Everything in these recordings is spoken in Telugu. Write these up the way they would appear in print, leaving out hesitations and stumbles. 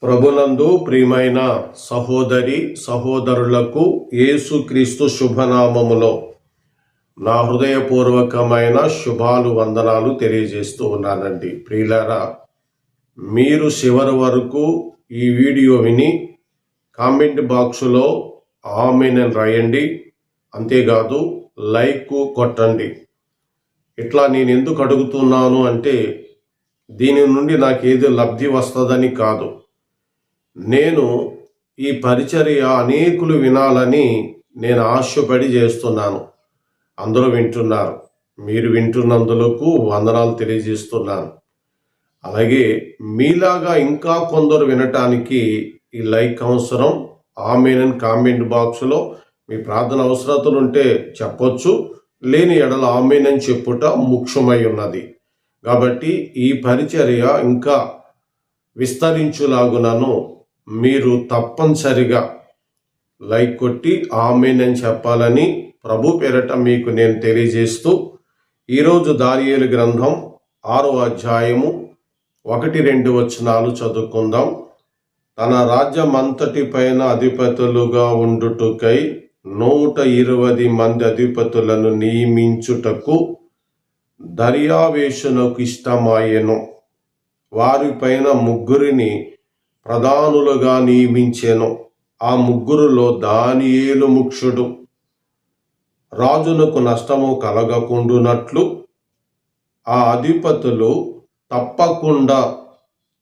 ప్రభునందు ప్రియమైన సహోదరి సహోదరులకు యేసుక్రీస్తు శుభనామములో నా హృదయపూర్వకమైన శుభాలు వందనాలు తెలియజేస్తూ ఉన్నానండి. ప్రియులారా, మీరు చివరి వరకు ఈ వీడియో విని కామెంట్ బాక్సులో ఆమేన్ అని రాయండి. అంతేకాదు లైక్ కొట్టండి. ఇట్లా నేను ఎందుకు అడుగుతున్నాను అంటే దీని నుండి నాకేదో లబ్ధి వస్తుందని కాదు. నేను ఈ పరిచర్య అనేకులు వినాలని నేను ఆశపడి చేస్తున్నాను. అందరూ వింటున్నారు. మీరు వింటున్నందులకు వందనాలు తెలియజేస్తున్నాను. అలాగే మీలాగా ఇంకా కొందరు వినటానికి ఈ లైక్ అవసరం. ఆమేన్ అని కామెంట్ బాక్స్లో మీ ప్రార్థన అవసరతలు ఉంటే చెప్పొచ్చు. లేని ఎడల ఆమేన్ అని చెప్పుట ముఖ్యమై ఉన్నది. కాబట్టి ఈ పరిచర్య ఇంకా విస్తరించులాగునను మీరు తప్పనిసరిగా లైక్ కొట్టి ఆమేన్ అని చెప్పాలని ప్రభు పేరట మీకు నేను తెలియజేస్తూ ఈరోజు దానియేలు గ్రంథం 6వ అధ్యాయము 1-2 వచనాలు చదువుకుందాం. తన రాజ్యమంతటి పైన అధిపతులుగా ఉండుటకై 120 మంది అధిపతులను నియమించుటకు దర్యావేషునకు ఇష్టమాయెను. వారిపైన 3 ప్రధానులుగా నియమించెను. ఆ 3లో దానియేలు ముఖ్యుడు. రాజునకు నష్టము కలగకుండునట్లు ఆ అధిపతులు తప్పకుండా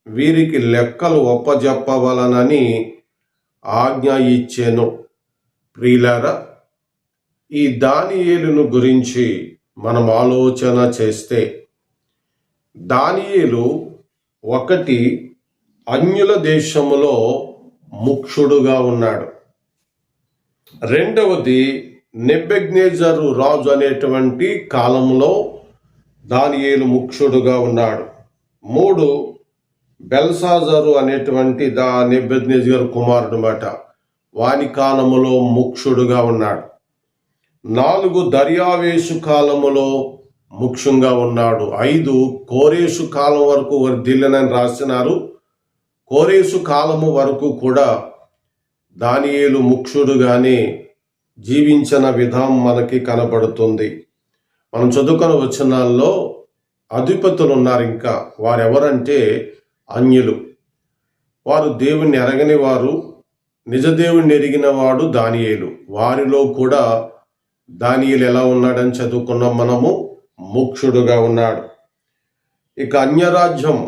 వీరికి లెక్కలు ఒప్పజెప్పవలనని ఆజ్ఞ ఇచ్చెను. ప్రియులారా, ఈ దానియేలును గురించి మనం ఆలోచన చేస్తే దానియేలు ఒకటి అన్యుల దేశములో ముఖ్యుడుగా ఉన్నాడు. రెండవది నెబుకద్నెజరు రాజు అనేటువంటి కాలంలో దానియేలు ముఖ్యుడుగా ఉన్నాడు. 3 బెల్షాజరు అనేటువంటి నెబుకద్నెజరు కుమారుడు మాట వాని కాలములో ముఖ్యుడుగా ఉన్నాడు. 4 దర్యావేషు కాలములో ముఖ్యంగా ఉన్నాడు. 5 కోరేషు కాలం వరకు వర్ధిల్లనని రాసినారు. కోరేషు కాలము వరకు కూడా దానియేలు ముఖ్యుడుగానే జీవించిన విధానం మనకి కనబడుతుంది. మనం చదువుకున్న వచనాల్లో అధిపతులు ఉన్నారు. ఇంకా వారెవరంటే అన్యులు. వారు దేవుణ్ణి ఎరగని వారు. నిజదేవుణ్ణి ఎరిగిన వాడు దానియేలు. వారిలో కూడా దానియేలు ఎలా ఉన్నాడని చదువుకున్నాం మనము. ముఖ్యుడుగా ఉన్నాడు. ఇక అన్యరాజ్యం,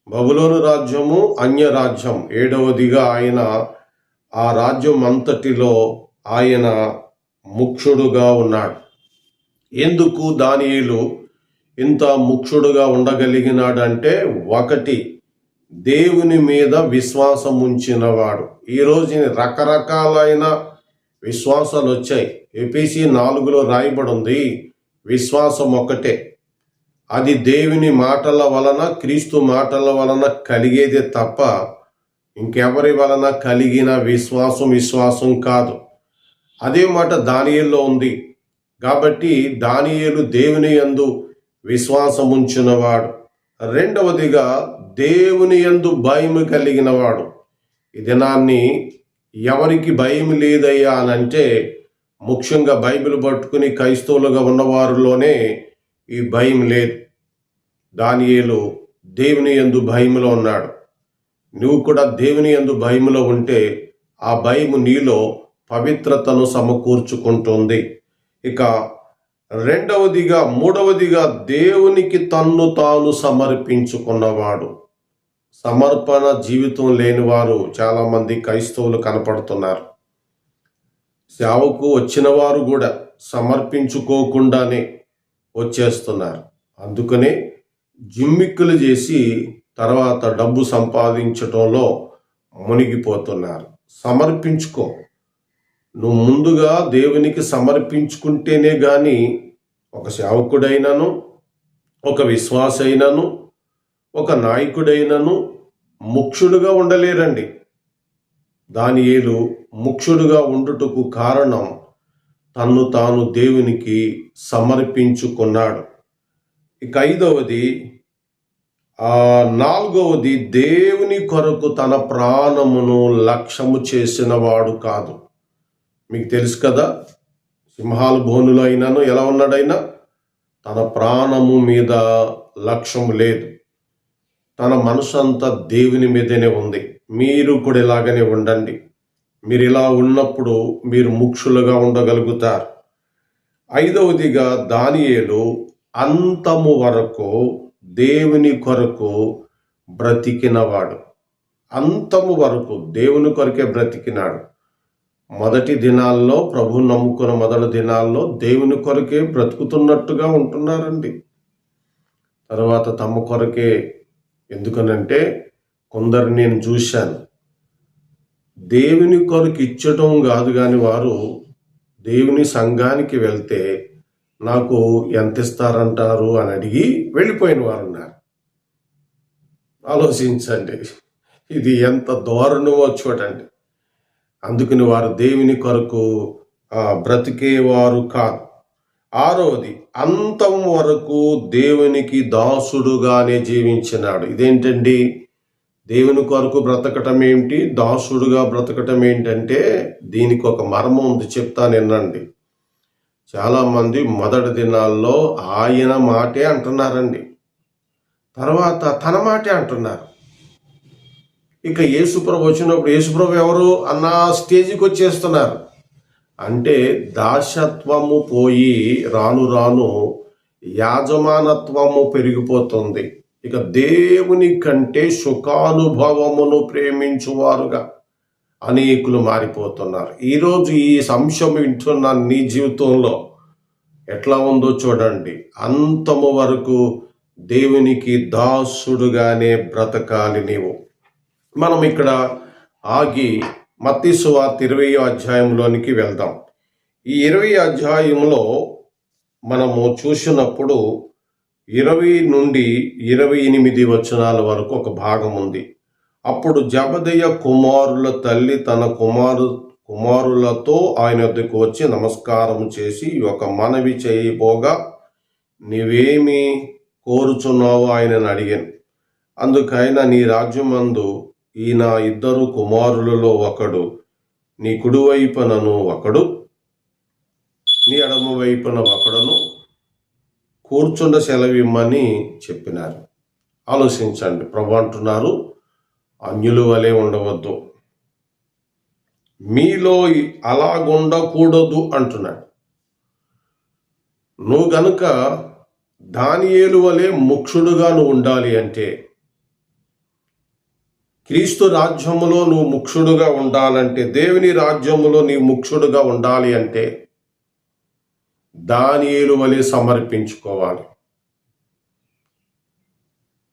బబులోను రాజ్యము, అన్యరాజ్యం 7వదిగా ఆయన ఆ రాజ్యం అంతటిలో ఆయన ముఖ్యుడుగా ఉన్నాడు. ఎందుకు దానియేలు ఇంత ముఖ్యుడుగా ఉండగలిగినాడంటే 1 దేవుని మీద విశ్వాసం ఉంచినవాడు. ఈరోజు రకరకాలైన విశ్వాసాలు వచ్చాయి. ఎఫెసీ 4లో రాయబడి ఉంది, విశ్వాసం ఒకటే. అది దేవుని మాటల వలన, క్రీస్తు మాటల వలన కలిగేదే తప్ప ఇంకెవరి వలన కలిగిన విశ్వాసం కాదు. అదే మాట దానియేలులో ఉంది. కాబట్టి దానియేలు దేవుని యందు విశ్వాసం ఉంచినవాడు. రెండవదిగా దేవుని యందు భయం కలిగిన వాడు. ఈ దినాన్ని ఎవరికి భయం లేదయ్యా అని అంటే ముఖ్యంగా బైబిల్ పట్టుకుని క్రైస్తవులుగా ఉన్నవారిలోనే ఈ భయం లేదు. దానియేలు దేవుని యందు భయములో ఉన్నాడు. నువ్వు కూడా దేవుని యందు భయములో ఉంటే ఆ భయము నీలో పవిత్రతను సమకూర్చుకుంటుంది. ఇక మూడవదిగా దేవునికి తన్ను తాను సమర్పించుకున్నవాడు. సమర్పణ జీవితం లేని వారు చాలా మంది క్రైస్తవులు కనపడుతున్నారు. సేవకు వచ్చిన వారు కూడా సమర్పించుకోకుండానే వచ్చేస్తున్నారు. అందుకనే జిమ్మిక్కులు చేసి తర్వాత డబ్బు సంపాదించటంలో మునిగిపోతున్నారు. సమర్పించుకో. నువ్వు ముందుగా దేవునికి సమర్పించుకుంటేనే కానీ ఒక సేవకుడైనను, ఒక విశ్వాసైనను, ఒక నాయకుడైనను ముఖ్యుడుగా ఉండలేరండి. దానియేలు ముఖ్యుడుగా ఉండుటకు కారణం తన్ను తాను దేవునికి సమర్పించుకున్నాడు. ఇక 5వది నాలుగవది, దేవుని కొరకు తన ప్రాణమును లక్ష్యము చేసిన వాడు కాదు. మీకు తెలుసు కదా, సింహాలు బోనులు అయినాను ఎలా ఉన్నాడైనా తన ప్రాణము మీద లక్ష్యం లేదు. తన మనసు అంతా దేవుని మీదనే ఉంది. మీరు కూడా ఇలాగనే ఉండండి. మీరు ఇలా ఉన్నప్పుడు మీరు ముక్షులుగా ఉండగలుగుతారు. ఐదవదిగా, దానియేలు అంతము వరకు దేవుని కొరకు బ్రతికినవాడు. అంతము వరకు దేవుని కొరకే బ్రతికినాడు. మొదటి దినాల్లో, ప్రభు నమ్ముకున్న మొదటి దినాల్లో దేవుని కొరకే బ్రతుకుతున్నట్టుగా ఉంటున్నారండి. తర్వాత తమ కొరకే. ఎందుకనంటే కొందరు నేను చూశాను, దేవుని కొరకు ఇచ్చటం కాదు కానీ వారు దేవుని సంఘానికి వెళ్తే నాకు ఎంత ఇస్తారంటారు అని అడిగి వెళ్ళిపోయిన వారు ఉన్నారు. ఆలోచించండి, ఇది ఎంత దారుణమో చూడండి. అందుకని వారు దేవుని కొరకు బ్రతికేవారు కాదు. ఆరవది, అంతం వరకు దేవునికి దాసుడుగానే జీవించినాడు. ఇదేంటండి, దేవుని కొరకు బ్రతకటం ఏంటి, దాసుడుగా బ్రతకటం ఏంటంటే దీనికి ఒక మర్మం ఉంది, చెప్తాను వినండి. చాలామంది మొదటి దినాల్లో ఆయన మాటే అంటున్నారండి, తర్వాత తన మాటే అంటున్నారు. ఇక యేసుప్రభు వచ్చినప్పుడు యేసుప్రభు ఎవరు అన్న స్టేజ్కి వచ్చేస్తున్నారు. అంటే దాసత్వము పోయి రాను రాను యాజమానత్వము పెరిగిపోతుంది. ఇక దేవుని కంటే సుఖానుభవమును ప్రేమించువారుగా అనేకులు మారిపోతున్నారు. ఈరోజు ఈ అంశం వింటున్న నీ జీవితంలో ఎట్లా ఉందో చూడండి. అంతము వరకు దేవునికి దాసుడుగానే బ్రతకాలి నీవు. మనం ఇక్కడ ఆగి మత్తయి సువార్త 20వ అధ్యాయంలోనికి వెళ్దాం. ఈ 20వ అధ్యాయంలో మనము చూసినప్పుడు 20 నుండి 28 వచనాల వరకు ఒక భాగం ఉంది. అప్పుడు జబదయి కుమారుల తల్లి తన కుమారులతో ఆయన వద్దకు వచ్చి నమస్కారం చేసి ఒక మనవి చేయబోగా, నీవేమి కోరుచున్నావు ఆయనను అడిగాను. అందుకైనా, నీ రాజ్యమందు ఈ నా 2 కుమారులలో ఒకడు నీ కుడివైపునను ఒకడు నీ ఎడమ వైపున ఒకడును కూర్చుండ సెలవిమ్మని చెప్పినారు. ఆలోచించండి, ప్రభు అంటున్నారు, అన్యుల వలె ఉండవద్దు, మీలో అలాగుండకూడదు అంటున్నాడు. నువ్వు గనుక దానియేలు వలె ముక్షుడుగా నువ్వు ఉండాలి అంటే, క్రీస్తు రాజ్యములో నువ్వు ముక్షుడుగా ఉండాలంటే, దేవుని రాజ్యములో నీవు ముక్షుడుగా ఉండాలి అంటే దానియేలు వలె సమర్పించుకోవాలి.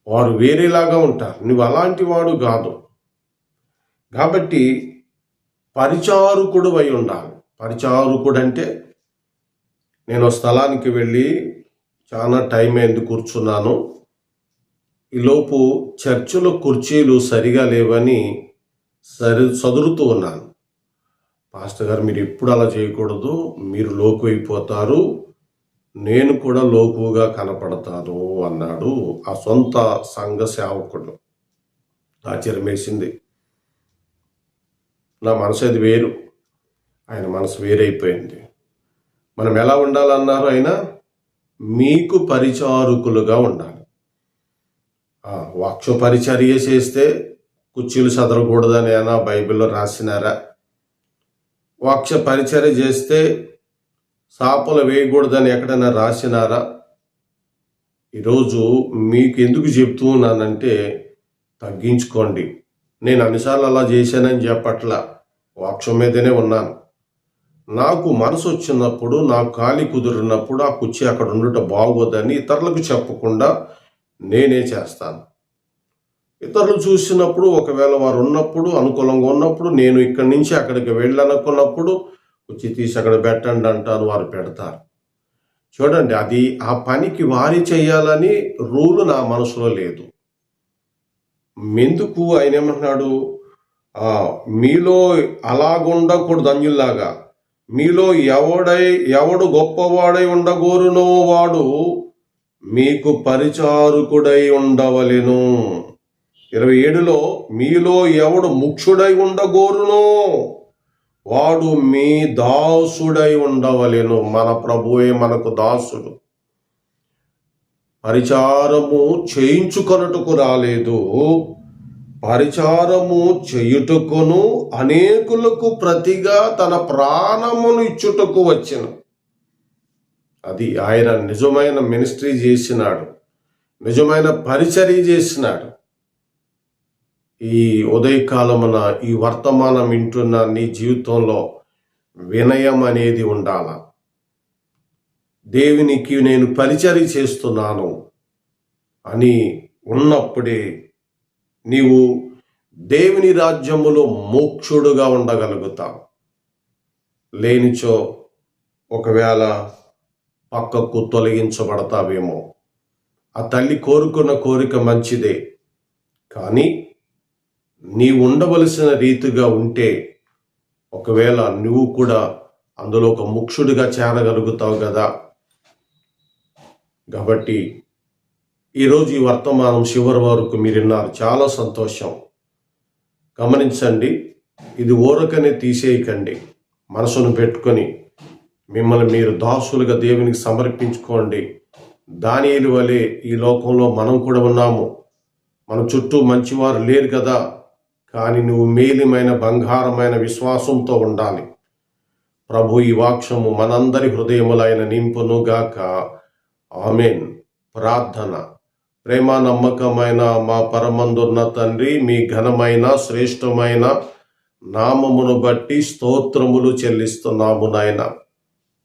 వారు వేరేలాగా ఉంటారు, నువ్వు అలాంటి వాడు కాదు. కాబట్టి పరిచారకుడు అయి ఉండాలి. పరిచారకుడు అంటే, నేను స్థలానికి వెళ్ళి చాలా టైం అయింది కూర్చున్నాను, ఈలోపు చర్చిలో కుర్చీలు సరిగా లేవని సదురుతూ ఉన్నాను. పాస్టర్ గారు, మీరు ఎప్పుడు అలా చేయకూడదు, మీరు లోకు అయిపోతారు, నేను కూడా లోకుగా కనపడతాను అన్నాడు ఆ సొంత సంఘ సేవకుడు. ఆశ్చర్యం వేసింది. నా మనసు అది వేరు, ఆయన మనసు వేరైపోయింది. మనం ఎలా ఉండాలన్నారు ఆయన? మీకు పరిచారకులుగా ఉండాలి. వాక్య పరిచర్య చేస్తే కుర్చీలు చదరకూడదని అయినా బైబిల్లో రాసినారా? వాక్య పరిచర్య చేస్తే సాపలు వేయకూడదని ఎక్కడైనా రాసినారా? ఈరోజు మీకు ఎందుకు చెప్తూ ఉన్నానంటే, తగ్గించుకోండి. నేను అన్నిసార్లు అలా చేశానని చెప్పట్లా, వాక్యం మీదనే ఉన్నాను. నాకు మనసు వచ్చినప్పుడు, నాకు ఖాళీ కుదిరినప్పుడు ఆ కుర్చీ అక్కడ ఉండటం బాగోదని ఇతరులకు చెప్పకుండా నేనే చేస్తాను. ఇతరులు చూసినప్పుడు, ఒకవేళ వారు ఉన్నప్పుడు, అనుకూలంగా ఉన్నప్పుడు, నేను ఇక్కడి నుంచి అక్కడికి వెళ్ళనుకున్నప్పుడు కుర్చీ తీసి అక్కడ పెట్టండి అంటాను, వారు పెడతారు. చూడండి, అది ఆ పనికి వారి చేయాలని రూలు నా మనసులో లేదు. ఎందుకు ఆయన ఏమంటున్నాడు? మీలో అలాగుండకూడదు అన్యుల్లాగా, మీలో ఎవడు గొప్పవాడై ఉండగోరునో వాడు మీకు పరిచారకుడై ఉండవలెను. 27లో మీలో ఎవడు ముఖ్యుడై ఉండగోరునో వాడు మీ దాసుడై ఉండవలెను. మన ప్రభువే మనకు దాసుడు. పరిచారము చేయించుకొనుటకు రాలేదు, పరిచారము చేయుటకును అనేకులకు ప్రతిగా తన ప్రాణమును ఇచ్చుటకు వచ్చెను. అది ఆయన నిజమైన మినిస్ట్రీ చేసినాడు, నిజమైన పరిచర్య చేసినాడు. ఈ ఉదయకాలమున ఈ వర్తమానం వింటున్న నీ జీవితంలో వినయం అనేది ఉండాల. దేవునికి నేను పరిచర్య చేస్తున్నాను అని ఉన్నప్పుడే నీవు దేవుని రాజ్యములో మోక్షుడుగా ఉండగలుగుతావు. లేనిచో ఒకవేళ పక్కకు తొలగించబడతావేమో. ఆ తల్లి కోరుకున్న కోరిక మంచిదే, కానీ నీవు ఉండవలసిన రీతిగా ఉంటే ఒకవేళ నువ్వు కూడా అందులో ఒక ముఖ్యుడిగా చేరగలుగుతావు కదా. కాబట్టి ఈరోజు ఈ వర్తమానం చివరి వరకు మీరు విన్నారు, చాలా సంతోషం. గమనించండి, ఇది ఊరకనే తీసేయకండి. మనసును పెట్టుకొని మిమ్మల్ని మీరు దాసులుగా దేవునికి సమర్పించుకోండి. దానియేలు వలె ఈ లోకంలో మనం కూడా ఉన్నాము. మన చుట్టూ మంచివారు లేరు కదా, కానీ నువ్వు మేలిమైన బంగారమైన విశ్వాసంతో ఉండాలి. ప్రభు ఈ వాక్యము మనందరి హృదయములైన నింపునుగాక. ఆమేన్. ప్రార్థన. ప్రేమ నమ్మకమైన మా పరమందున్న తండ్రి, మీ ఘనమైన శ్రేష్టమైన నామమును బట్టి స్తోత్రములు చెల్లిస్తున్నాము నాయన.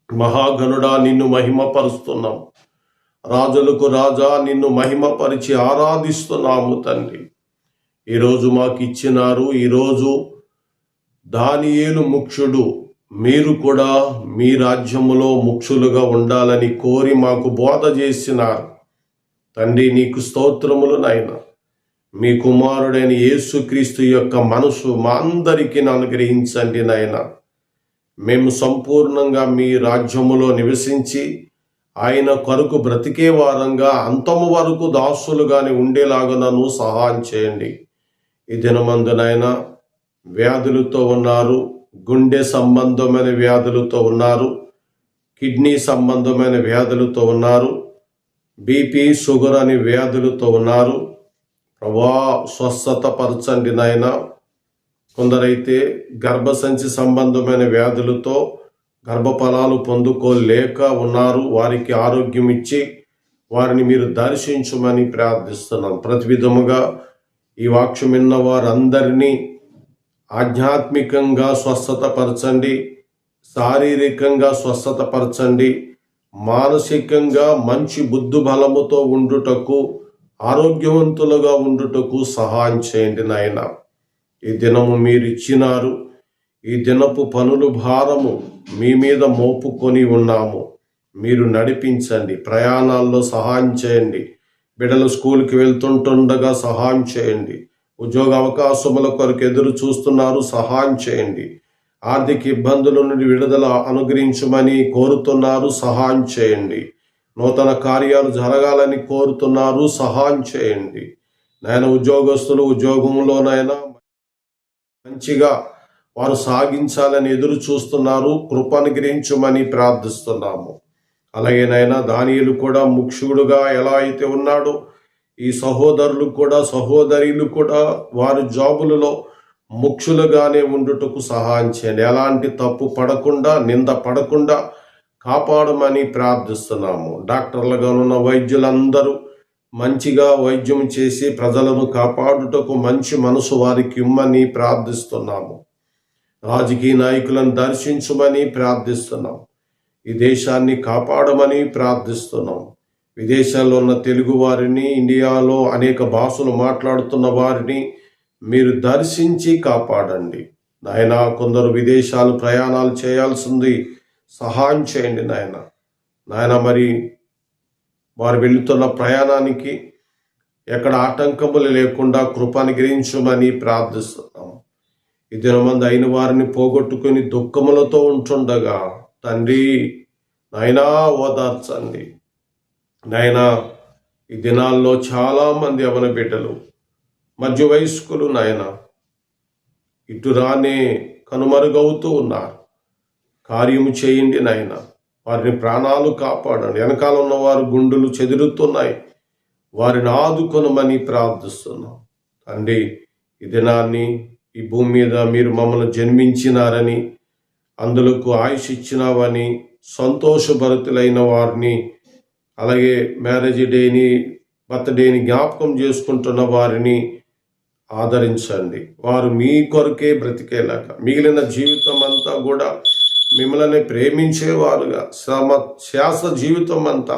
మహాగణుడా, నిన్ను మహిమపరుస్తున్నాం. రాజులకు రాజా, నిన్ను మహిమపరిచి ఆరాధిస్తున్నాము తండ్రి. ఈరోజు మాకు ఇచ్చినారు. ఈరోజు దానియేలు ముఖ్యుడు, మీరు కూడా మీ రాజ్యములో ముఖ్యులుగా ఉండాలని కోరి మాకు బోధ చేసినారు తండ్రి. నీకు స్తోత్రములు నాయన. మీ కుమారుడైన యేసుక్రీస్తు యొక్క మనసు మా అందరికీ అనుగ్రహించండి నాయన. మేము సంపూర్ణంగా మీ రాజ్యములో నివసించి ఆయన కొరకు బ్రతికే వారంగా అంతము వరకు దాసులుగానే ఉండేలాగునను సహాయం చేయండి. ఈ దినమందునైనా వ్యాధులతో ఉన్నారు, గుండె సంబంధమైన వ్యాధులతో ఉన్నారు, కిడ్నీ సంబంధమైన వ్యాధులతో ఉన్నారు, బీపీ షుగర్ అని వ్యాధులతో ఉన్నారు. ప్రభా, స్వస్థత పరచండి నాయన. కొందరైతే గర్భసంచి సంబంధమైన వ్యాధులతో గర్భఫలాలు పొందుకోలేక ఉన్నారు. వారికి ఆరోగ్యం ఇచ్చి వారిని మీరు దర్శించమని ప్రార్థిస్తున్నాం. ప్రతి విధముగా ఈ వాక్యం విన్న వారందరినీ ఆధ్యాత్మికంగా స్వస్థత పరచండి, శారీరకంగా స్వస్థత పరచండి, మానసికంగా మంచి బుద్ధి బలముతో ఉండుటకు, ఆరోగ్యవంతులుగా ఉండుటకు సహాయం చేయండి నాయన. ఈ దినము మీరు ఇచ్చినారు. ఈ దినపు పనులు భారము మీ మీద మోపుకొని ఉన్నాము. మీరు నడిపించండి, ప్రయాణాల్లో సహాయం చేయండి. బిడ్డలు స్కూల్కి వెళ్తుంటుండగా సహాయం చేయండి. ఉద్యోగ అవకాశముల కొరకు ఎదురు చూస్తున్నారు, సహాయం చేయండి. ఆర్థిక ఇబ్బందుల నుండి విడుదల అనుగ్రహించమని కోరుతున్నారు, సహాయం చేయండి. నూతన కార్యాలు జరగాలని కోరుతున్నారు, సహాయం చేయండి. నాయన, ఉద్యోగస్తులు ఉద్యోగంలోనైనా మంచిగా వారు సాగించాలని ఎదురు చూస్తున్నారు, కృప అనుగ్రహించమని ప్రార్థిస్తున్నాము. అలాగే నాయన, దానియేలు కూడా ముఖ్యుడుగా ఎలా అయితే ఉన్నాడో, ఈ సహోదరులు కూడా సహోదరులు కూడా వారి జాబులలో ముఖ్యులుగానే ఉండుటకు సహాయం చేయండి. ఎలాంటి తప్పు పడకుండా, నింద పడకుండా కాపాడమని ప్రార్థిస్తున్నాము. డాక్టర్లుగా ఉన్న వైద్యులందరూ మంచిగా వైద్యం చేసి ప్రజలను కాపాడుటకు మంచి మనసు వారికి ఇమ్మని ప్రార్థిస్తున్నాము. రాజకీయ నాయకులను దర్శించమని ప్రార్థిస్తున్నాం. ఈ దేశాన్ని కాపాడమని ప్రార్థిస్తున్నాం. విదేశాల్లో ఉన్న తెలుగు వారిని, ఇండియాలో అనేక భాషలు మాట్లాడుతున్న వారిని మీరు దర్శించి కాపాడండి నాయన. కొందరు విదేశాలు ప్రయాణాలు చేయాల్సింది, సహాయం చేయండి నాయన. మరి వారు వెళుతున్న ప్రయాణానికి ఎక్కడ ఆటంకములు లేకుండా కృప అనుగ్రహించమని ప్రార్థిస్తున్నాం. ఈ దినమంది అయిన వారిని పోగొట్టుకుని దుఃఖములతో ఉంటుండగా తండ్రి నాయనా ఓదార్చండి నాయనా. ఈ దినాల్లో చాలామంది యవన బిడ్డలు, మధ్య వయస్కులు నాయన ఇటు రానే కనుమరుగవుతూ ఉన్నారు. కార్యము చేయండి నాయన, వారిని ప్రాణాలు కాపాడండి. వెనకాల ఉన్నవారు గుండెలు చెదురుతున్నాయి, వారిని ఆదుకొనమని ప్రార్థిస్తున్నాం. తండ్రి, ఈ దినాన్ని ఈ భూమి మీద మీరు మమ్మల్ని జన్మించినారని, అందులకు ఆయుష్ ఇచ్చినావని, సంతోషభరితులైన వారిని, అలాగే మ్యారేజ్ డేని, బర్త్డేని జ్ఞాపకం చేసుకుంటున్న వారిని ఆదరించండి. వారు మీ కొరకే బ్రతికేలాగా, మిగిలిన జీవితం అంతా కూడా మిమ్మల్ని ప్రేమించేవారుగా, శ్వాస జీవితం అంతా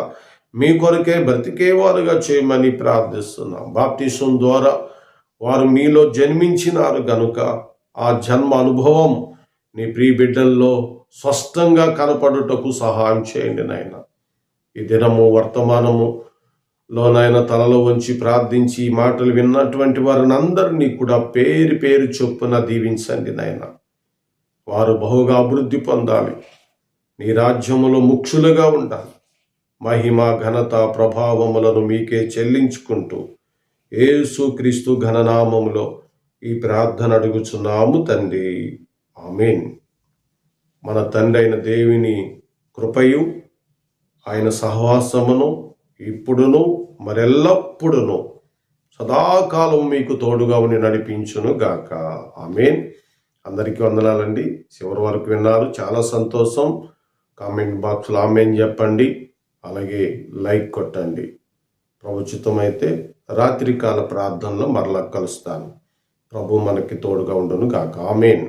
మీ కొరకే బ్రతికేవారుగా చేయమని ప్రార్థిస్తున్నాం. బాప్టిసం ద్వారా వారు మీలో జన్మించినారు గనుక ఆ జన్మ అనుభవం నీ ప్రియ బిడ్డల్లో స్పష్టంగా కనపడుటకు సహాయం చేయండి నాయన. ఈ దినము వర్తమానములోనైనా తలలో వంచి ప్రార్థించి ఈ మాటలు విన్నటువంటి వారిని అందరినీ కూడా పేరు పేరు చొప్పున దీవించండి నాయన. వారు బహుగా అభివృద్ధి పొందాలి, నీ రాజ్యములో ముఖ్యులుగా ఉండాలి. మహిమ ఘనత ప్రభావములను మీకే చెల్లించుకుంటూ యేసుక్రీస్తు ఘననామములో ఈ ప్రార్థన అడుగుచున్నాము తండ్రి, ఆమేన్. మన తండ్రి అయిన దేవుని కృపయు ఆయన సహవాసమును ఇప్పుడును మరెల్లప్పుడును సదాకాలం మీకు తోడుగా ఉండి నడిపించును గాక, ఆమేన్. అందరికీ వందనాలండి. చివరి వరకు విన్నారు, చాలా సంతోషం. కామెంట్ బాక్స్లో ఆమేన్ చెప్పండి, అలాగే లైక్ కొట్టండి. ప్రభుచితమైతే రాత్రికాల ప్రార్థనలో మరలా కలుస్తాను. ప్రభు మనకి తోడుగా ఉండును గాక, ఆమేన్.